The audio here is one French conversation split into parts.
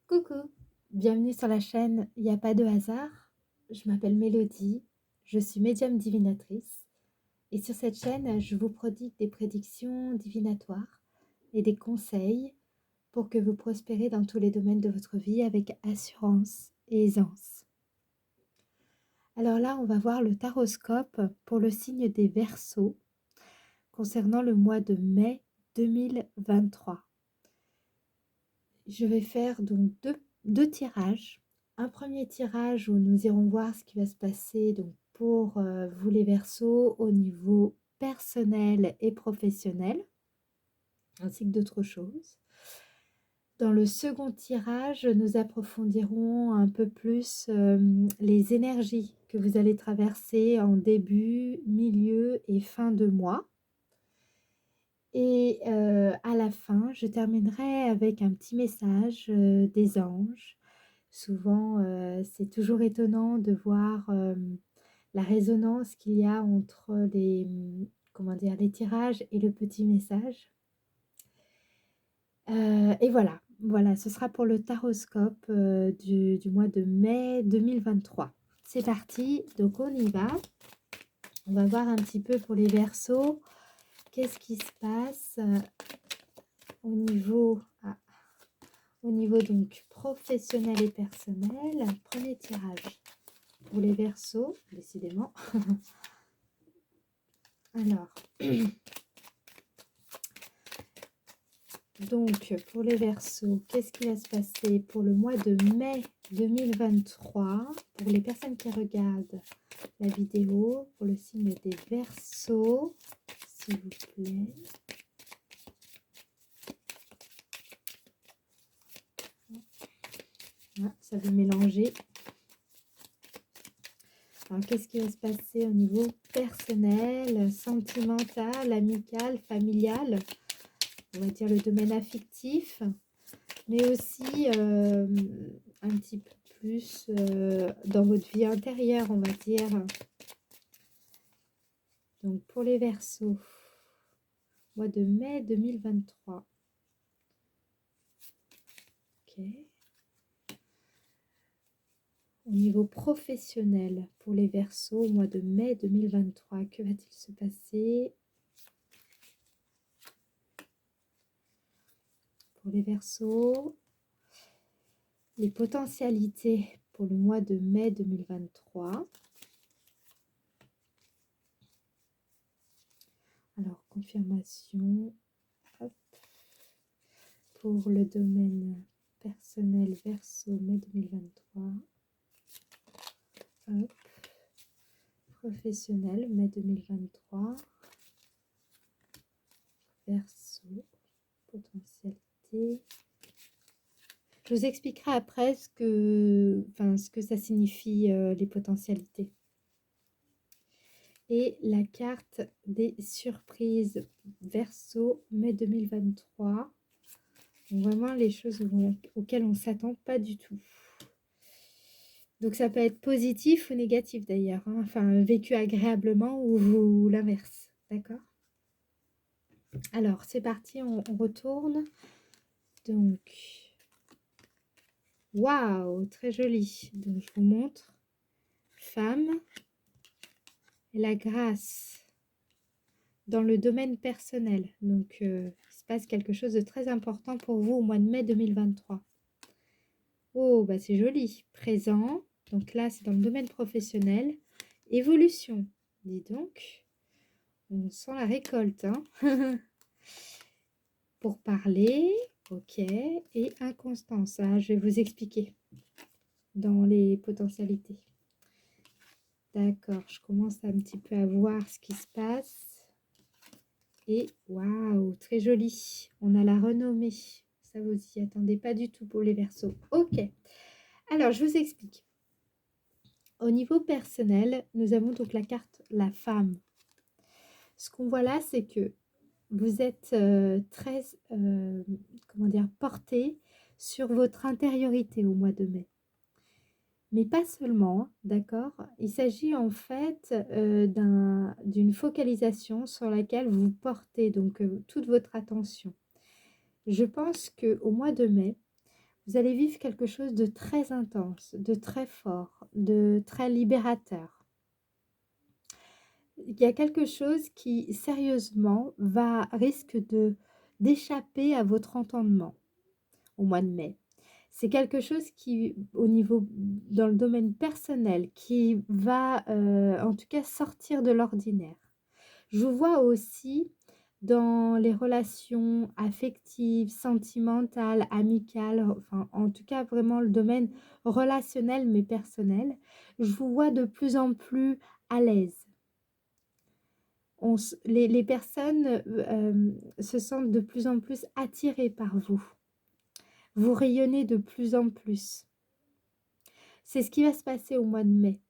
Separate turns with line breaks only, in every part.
Coucou, bienvenue sur la chaîne Il n'y a pas de hasard. Je m'appelle Mélodie, je suis médium divinatrice et sur cette chaîne, je vous prodigue des prédictions divinatoires et des conseils pour que vous prospérez dans tous les domaines de votre vie avec assurance et aisance. Alors là, on va voir le taroscope pour le signe des Verseaux concernant le mois de mai 2023. Je vais faire donc deux tirages. Un premier tirage où nous irons voir ce qui va se passer donc pour vous les Verseaux au niveau personnel et professionnel, ainsi que d'autres choses. Dans le second tirage, nous approfondirons un peu plus les énergies que vous allez traverser en début, milieu et fin de mois. Et à la fin, je terminerai avec un petit message des anges. Souvent, c'est toujours étonnant de voir la résonance qu'il y a entre les tirages et le petit message. Et voilà, ce sera pour le taroscope du mois de mai 2023. C'est parti, donc on y va. On va voir un petit peu pour les Verseaux. Qu'est-ce qui se passe au niveau donc professionnel et personnel. Premier tirage pour les Verseaux, décidément. Alors, donc pour les Verseaux, qu'est-ce qui va se passer pour le mois de mai 2023 pour les personnes qui regardent la vidéo, pour le signe des Verseaux, s'il vous plaît. Ah, ça veut mélanger. Alors, qu'est-ce qui va se passer au niveau personnel, sentimental, amical, familial? On va dire le domaine affectif, mais aussi un petit peu plus dans votre vie intérieure, on va dire. Donc, pour les Verseaux, mois de mai 2023. Ok. Au niveau professionnel, pour les Verseaux, au mois de mai 2023, que va-t-il se passer? Pour les Verseaux, les potentialités pour le mois de mai 2023. Alors, confirmation. Hop. Pour le domaine personnel Verseau, mai 2023. Hop. Professionnel, mai 2023. Verseau, potentialité. Je vous expliquerai après ce que ça signifie, les potentialités. Et la carte des surprises Verseau, mai 2023. Donc vraiment les choses auxquelles on ne s'attend pas du tout. Donc ça peut être positif ou négatif d'ailleurs, hein. Enfin vécu agréablement ou l'inverse, d'accord? Alors c'est parti, on retourne. Donc, waouh, très joli. Donc je vous montre. Femme et la grâce dans le domaine personnel. Donc il se passe quelque chose de très important pour vous au mois de mai 2023. Oh, bah c'est joli. Présent. Donc là, c'est dans le domaine professionnel. Évolution. Dis donc. On sent la récolte, hein. Pour parler. Ok. Et inconstance. Ah, je vais vous expliquer dans les potentialités. D'accord. Je commence un petit peu à voir ce qui se passe. Et waouh, très joli. On a la renommée. Ça, vous y attendez pas du tout pour les Verseaux. Ok. Alors, je vous explique. Au niveau personnel, nous avons donc la carte la femme. Ce qu'on voit là, c'est que vous êtes très, porté sur votre intériorité au mois de mai. Mais pas seulement, d'accord? Il s'agit en fait d'une focalisation sur laquelle vous portez donc toute votre attention. Je pense qu'au mois de mai, Vous allez vivre quelque chose de très intense, de très fort, de très libérateur. Il y a quelque chose qui, sérieusement, risque d'échapper à votre entendement au mois de mai. C'est quelque chose qui, dans le domaine personnel, qui va, en tout cas, sortir de l'ordinaire. Je vous vois aussi dans les relations affectives, sentimentales, amicales, enfin, en tout cas, vraiment le domaine relationnel, mais personnel. Je vous vois de plus en plus à l'aise. Les personnes se sentent de plus en plus attirées par vous. Vous rayonnez de plus en plus. C'est ce qui va se passer au mois de mai.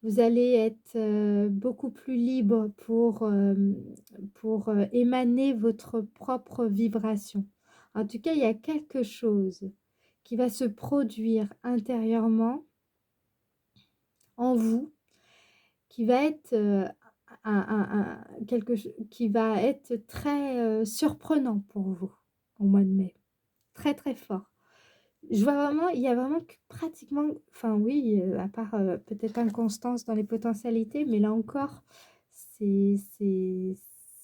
Vous allez être beaucoup plus libre pour émaner votre propre vibration. En tout cas, il y a quelque chose qui va se produire intérieurement en vous, qui va être qui va être très surprenant pour vous au mois de mai. Très, très fort. Je vois vraiment, il y a vraiment pratiquement, enfin oui, à part peut-être inconstance dans les potentialités, mais là encore, c'est c'est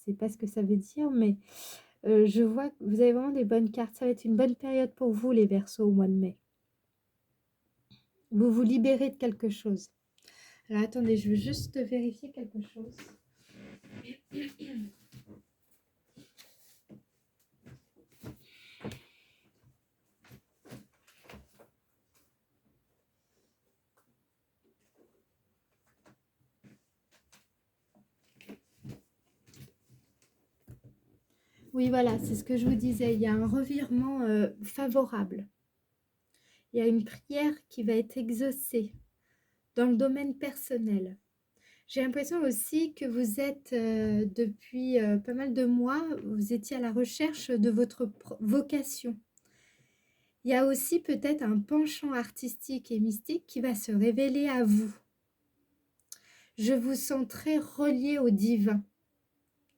c'est pas ce que ça veut dire, mais je vois que vous avez vraiment des bonnes cartes. Ça va être une bonne période pour vous, les Verseaux, au mois de mai. Vous vous libérez de quelque chose. Alors attendez, je veux juste vérifier quelque chose. Oui, voilà, c'est ce que je vous disais. Il y a un revirement favorable. Il y a une prière qui va être exaucée dans le domaine personnel. J'ai l'impression aussi que vous êtes, depuis pas mal de mois, vous étiez à la recherche de votre vocation. Il y a aussi peut-être un penchant artistique et mystique qui va se révéler à vous. Je vous sens très relié au divin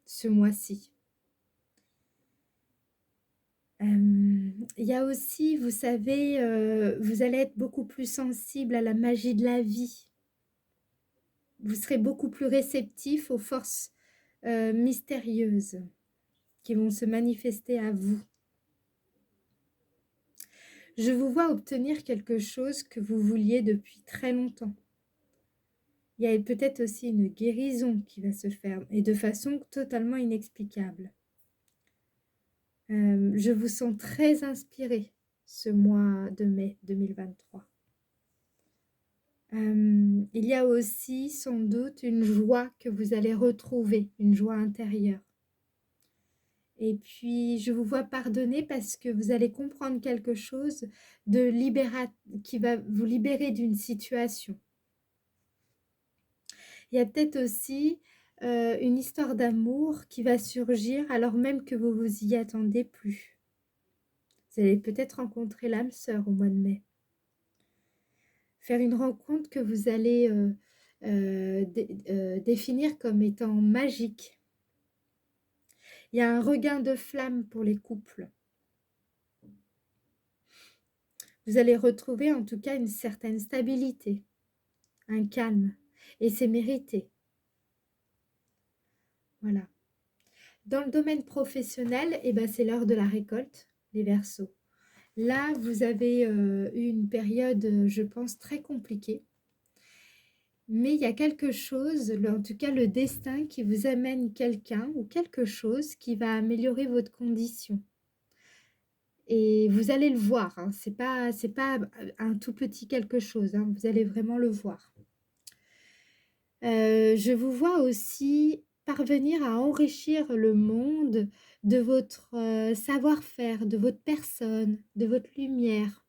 ce mois-ci. Il y a aussi, vous savez, vous allez être beaucoup plus sensible à la magie de la vie. Vous serez beaucoup plus réceptif aux forces mystérieuses qui vont se manifester à vous. Je vous vois obtenir quelque chose que vous vouliez depuis très longtemps. Il y a peut-être aussi une guérison qui va se faire et de façon totalement inexplicable. Je vous sens très inspiré ce mois de mai 2023. Il y a aussi sans doute une joie que vous allez retrouver, une joie intérieure. Et puis, je vous vois pardonner parce que vous allez comprendre quelque chose qui va vous libérer d'une situation. Il y a peut-être aussi une histoire d'amour qui va surgir alors même que vous vous y attendez plus. Vous allez peut-être rencontrer l'âme sœur au mois de mai. Faire une rencontre que vous allez définir comme étant magique. Il y a un regain de flamme pour les couples. Vous allez retrouver en tout cas une certaine stabilité, un calme, et c'est mérité. Voilà. Dans le domaine professionnel, eh ben, c'est l'heure de la récolte, les Verseaux. Là, vous avez eu une période, je pense, très compliquée. Mais il y a quelque chose, en tout cas le destin, qui vous amène quelqu'un ou quelque chose qui va améliorer votre condition. Et vous allez le voir, hein, c'est pas un tout petit quelque chose, hein, vous allez vraiment le voir. Je vous vois aussi parvenir à enrichir le monde de votre savoir-faire, de votre personne, de votre lumière.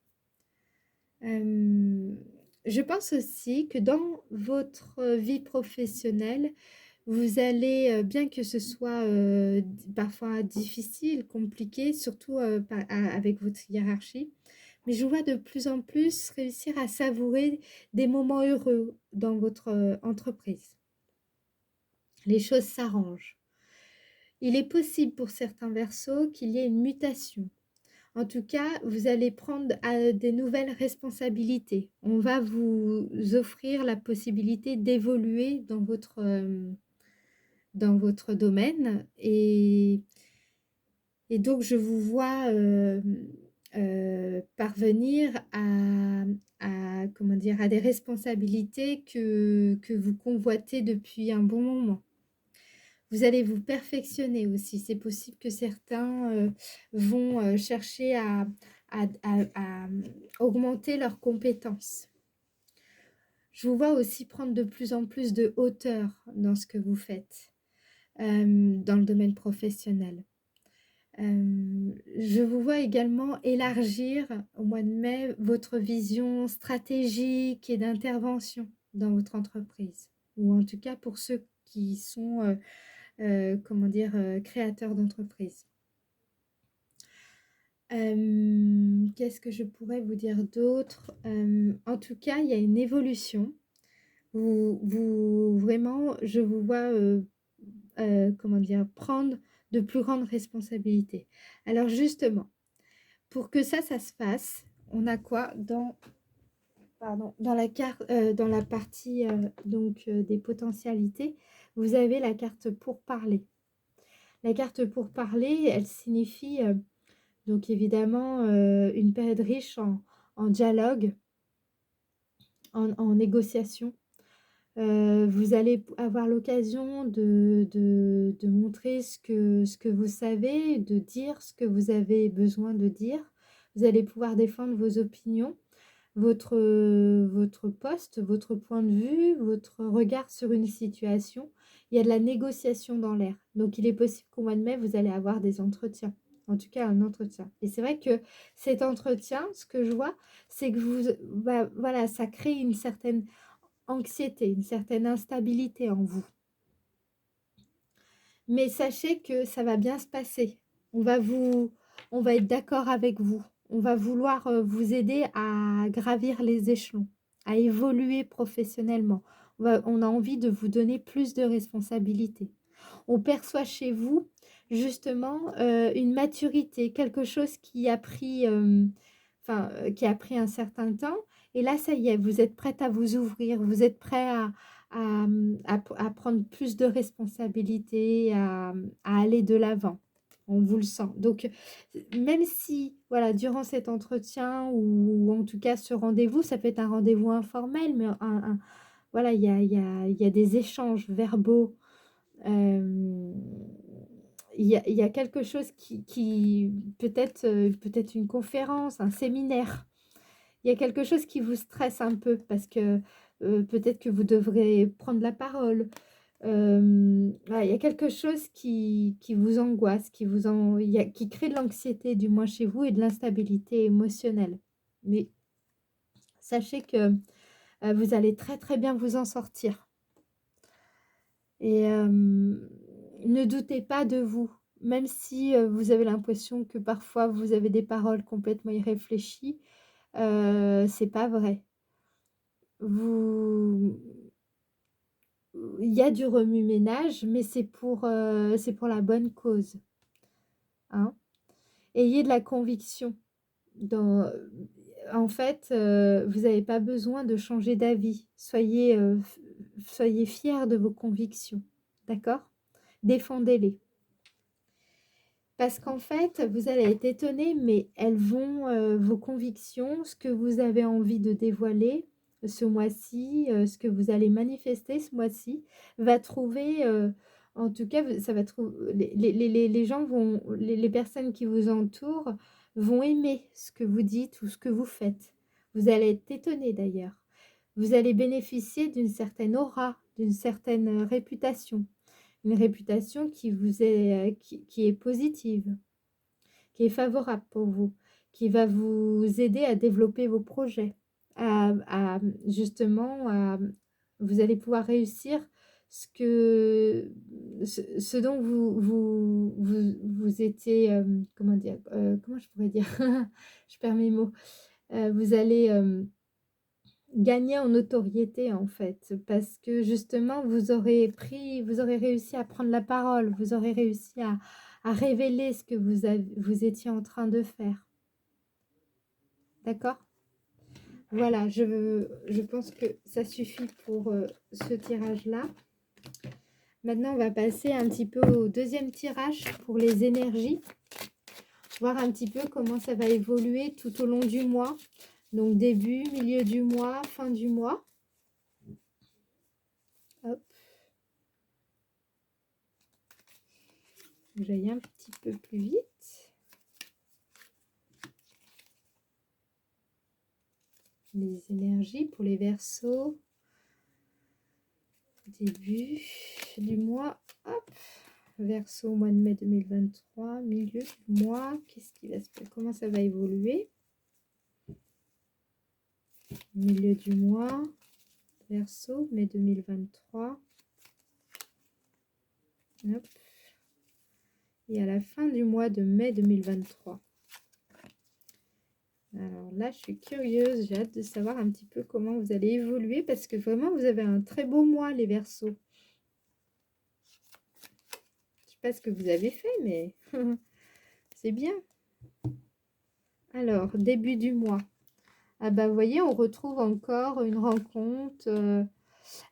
Je pense aussi que dans votre vie professionnelle, vous allez, bien que ce soit parfois difficile, compliqué, surtout avec votre hiérarchie, mais je vous vois de plus en plus réussir à savourer des moments heureux dans votre entreprise. Les choses s'arrangent. Il est possible pour certains Verseaux qu'il y ait une mutation. En tout cas, vous allez prendre des nouvelles responsabilités. On va vous offrir la possibilité d'évoluer dans votre domaine. Et donc, je vous vois parvenir comment dire, à des responsabilités que vous convoitez depuis un bon moment. Vous allez vous perfectionner aussi. C'est possible que certains vont chercher à augmenter leurs compétences. Je vous vois aussi prendre de plus en plus de hauteur dans ce que vous faites, dans le domaine professionnel. Je vous vois également élargir au mois de mai votre vision stratégique et d'intervention dans votre entreprise, ou en tout cas pour ceux qui sont comment dire, créateur d'entreprise. Qu'est-ce que je pourrais vous dire d'autre? En tout cas, il y a une évolution. Vraiment, je vous vois, comment dire, prendre de plus grandes responsabilités. Alors justement, pour que ça se fasse, on a quoi dans la carte, dans la partie donc des potentialités, vous avez la carte pour parler. La carte pour parler, elle signifie donc évidemment une période riche en dialogue, en négociation. Vous allez avoir l'occasion de montrer ce que vous savez, de dire ce que vous avez besoin de dire. Vous allez pouvoir défendre vos opinions, votre poste, votre point de vue, votre regard sur une situation. Il y a de la négociation dans l'air. Donc, il est possible qu'au mois de mai, vous allez avoir des entretiens. En tout cas, un entretien. Et c'est vrai que cet entretien, ce que je vois, c'est que voilà, ça crée une certaine anxiété, une certaine instabilité en vous. Mais sachez que ça va bien se passer. On va être d'accord avec vous. On va vouloir vous aider à gravir les échelons, à évoluer professionnellement. On a envie de vous donner plus de responsabilités. On perçoit chez vous justement une maturité, quelque chose qui a pris, qui a pris un certain temps. Et là, ça y est, vous êtes prête à vous ouvrir, vous êtes prêt à prendre plus de responsabilités, à aller de l'avant. On vous le sent. Donc, même si, voilà, durant cet entretien ou en tout cas ce rendez-vous, ça peut être un rendez-vous informel, mais voilà, il y a des échanges verbaux. Il y a quelque chose qui peut-être une conférence, un séminaire. Il y a quelque chose qui vous stresse un peu parce que peut-être que vous devrez prendre la parole. Voilà, il y a quelque chose qui vous angoisse, qui crée de l'anxiété, du moins chez vous, et de l'instabilité émotionnelle. Mais sachez que vous allez très très bien vous en sortir. Et ne doutez pas de vous, même si vous avez l'impression que parfois vous avez des paroles complètement irréfléchies, c'est pas vrai. Vous Il y a du remue-ménage, mais c'est pour la bonne cause, hein. Ayez de la conviction dans en fait, vous n'avez pas besoin de changer d'avis. Soyez fiers de vos convictions, d'accord? Défendez-les. Parce qu'en fait, vous allez être étonné, mais elles vont, vos convictions, ce que vous avez envie de dévoiler ce mois-ci, ce que vous allez manifester ce mois-ci, va trouver, en tout cas, ça va trouver, les gens vont, les personnes qui vous entourent vont aimer ce que vous dites ou ce que vous faites. Vous allez être étonné d'ailleurs. Vous allez bénéficier d'une certaine aura, d'une certaine réputation. Une réputation qui est positive, qui est favorable pour vous, qui va vous aider à développer vos projets, justement, vous allez pouvoir réussir ce dont vous étiez, comment dire, comment je pourrais dire, je perds mes mots, vous allez gagner en notoriété en fait, parce que justement vous aurez réussi à prendre la parole, vous aurez réussi à révéler ce que vous étiez en train de faire. D'accord? Voilà, je pense que ça suffit pour ce tirage-là. Maintenant, on va passer un petit peu au deuxième tirage pour les énergies. Voir un petit peu comment ça va évoluer tout au long du mois. Donc, début, milieu du mois, fin du mois. Hop. J'aille un petit peu plus vite. Les énergies pour les Verseaux. Début du mois. Hop. Verseau au mois de mai 2023. Milieu du mois. Qu'est-ce qui va se passer? Comment ça va évoluer? Milieu du mois. Verseau, mai 2023. Hop. Et à la fin du mois de mai 2023. Alors là, je suis curieuse, j'ai hâte de savoir un petit peu comment vous allez évoluer parce que vraiment, vous avez un très beau mois, les Verseaux. Je ne sais pas ce que vous avez fait, mais c'est bien. Alors, début du mois. Ah bah, vous voyez, on retrouve encore une rencontre.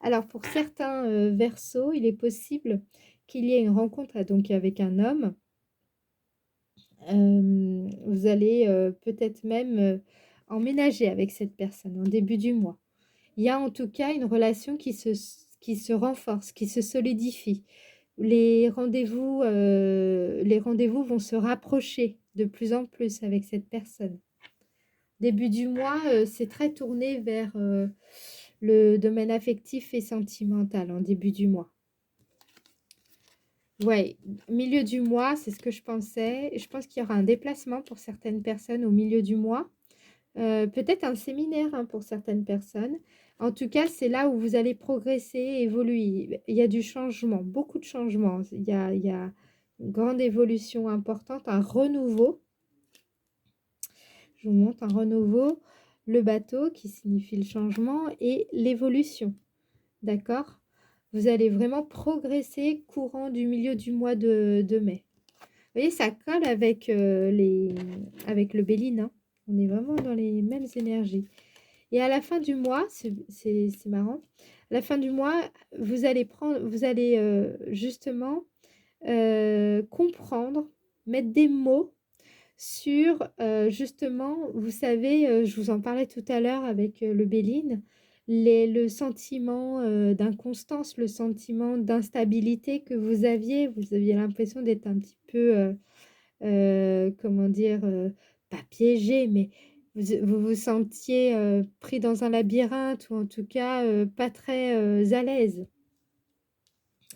Alors, pour certains Verseaux, il est possible qu'il y ait une rencontre donc avec un homme. Vous allez peut-être même emménager avec cette personne en début du mois. Il y a en tout cas une relation qui se renforce, qui se solidifie. Les rendez-vous vont se rapprocher de plus en plus avec cette personne. Début du mois, c'est très tourné vers le domaine affectif et sentimental en début du mois. Ouais, milieu du mois, c'est ce que je pensais. Je pense qu'il y aura un déplacement pour certaines personnes au milieu du mois. Peut-être un séminaire hein, pour certaines personnes. En tout cas, c'est là où vous allez progresser, évoluer. Il y a du changement, beaucoup de changements. Il y a une grande évolution importante, un renouveau. Je vous montre un renouveau, le bateau qui signifie le changement et l'évolution. D'accord? Vous allez vraiment progresser courant du milieu du mois de mai. Vous voyez, ça colle avec, avec le Béline. Hein. On est vraiment dans les mêmes énergies. Et à la fin du mois, c'est marrant, à la fin du mois, vous allez justement comprendre, mettre des mots sur justement, vous savez, je vous en parlais tout à l'heure avec le Béline, le sentiment d'inconstance, le sentiment d'instabilité que vous aviez l'impression d'être un petit peu, comment dire, pas piégé, mais vous vous sentiez pris dans un labyrinthe ou en tout cas pas très à l'aise.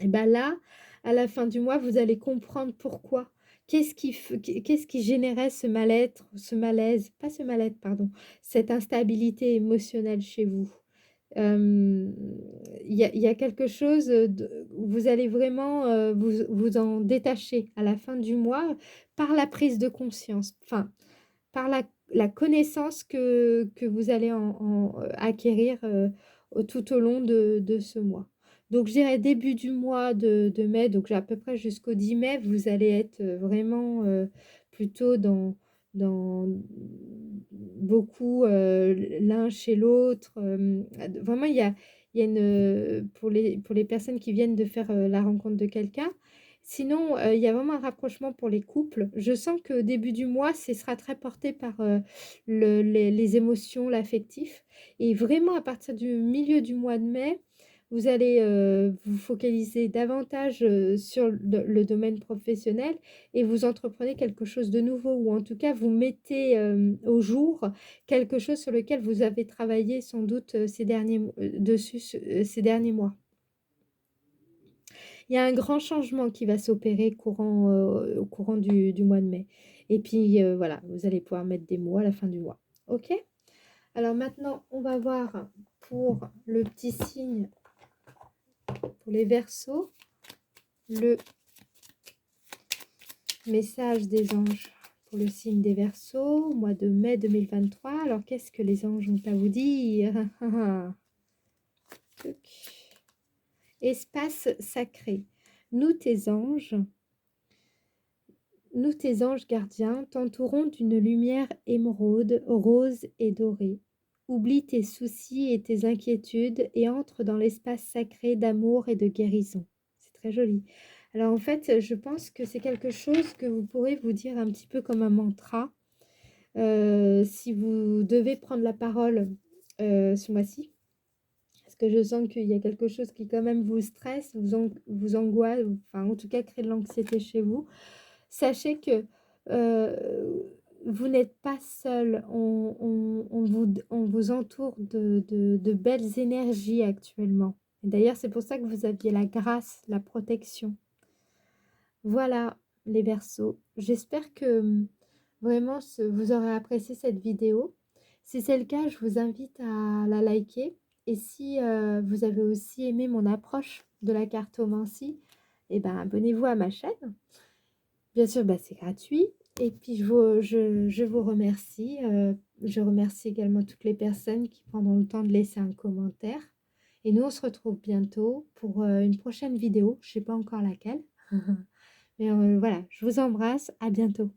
Et bien là, à la fin du mois, vous allez comprendre pourquoi. Qu'est-ce qui générait ce mal-être, ce malaise, pas ce mal-être, pardon, cette instabilité émotionnelle chez vous. Il y a quelque chose, où vous allez vraiment vous en détacher à la fin du mois par la prise de conscience, enfin, par la connaissance que vous allez acquérir tout au long de ce mois. Donc, je dirais début du mois de mai, donc à peu près jusqu'au 10 mai, vous allez être vraiment plutôt dans beaucoup l'un chez l'autre. Vraiment, il y a pour les personnes qui viennent de faire la rencontre de quelqu'un. Sinon, il y a vraiment un rapprochement pour les couples. Je sens que début du mois, ce sera très porté par les émotions, l'affectif. Et vraiment, à partir du milieu du mois de mai, vous allez vous focaliser davantage sur le domaine professionnel et vous entreprenez quelque chose de nouveau ou en tout cas, vous mettez au jour quelque chose sur lequel vous avez travaillé sans doute ces derniers mois. Il y a un grand changement qui va s'opérer au courant du mois de mai. Et puis, voilà, vous allez pouvoir mettre des mots à la fin du mois. OK? Alors maintenant, on va voir pour le petit signe, pour les Verseaux, le message des anges pour le signe des Verseaux, mois de mai 2023. Alors, qu'est-ce que les anges ont à vous dire? Espace sacré. Nous, tes anges, nous tes anges gardiens t'entourons d'une lumière émeraude, rose et dorée. Oublie tes soucis et tes inquiétudes et entre dans l'espace sacré d'amour et de guérison. C'est très joli. Alors en fait, je pense que c'est quelque chose que vous pourrez vous dire un petit peu comme un mantra. Si vous devez prendre la parole ce mois-ci, parce que je sens qu'il y a quelque chose qui quand même vous stresse, vous angoisse, enfin en tout cas crée de l'anxiété chez vous. Sachez que vous n'êtes pas seul, on vous entoure de belles énergies actuellement. D'ailleurs, c'est pour ça que vous aviez la grâce, la protection. Voilà les Verseaux. J'espère que vraiment vous aurez apprécié cette vidéo. Si c'est le cas, je vous invite à la liker. Et si vous avez aussi aimé mon approche de la cartomancie, eh ben, abonnez-vous à ma chaîne. Bien sûr, bah, c'est gratuit. Et puis, je vous remercie. Je remercie également toutes les personnes qui prendront le temps de laisser un commentaire. Et nous, on se retrouve bientôt pour une prochaine vidéo. Je ne sais pas encore laquelle. Mais voilà, je vous embrasse. À bientôt.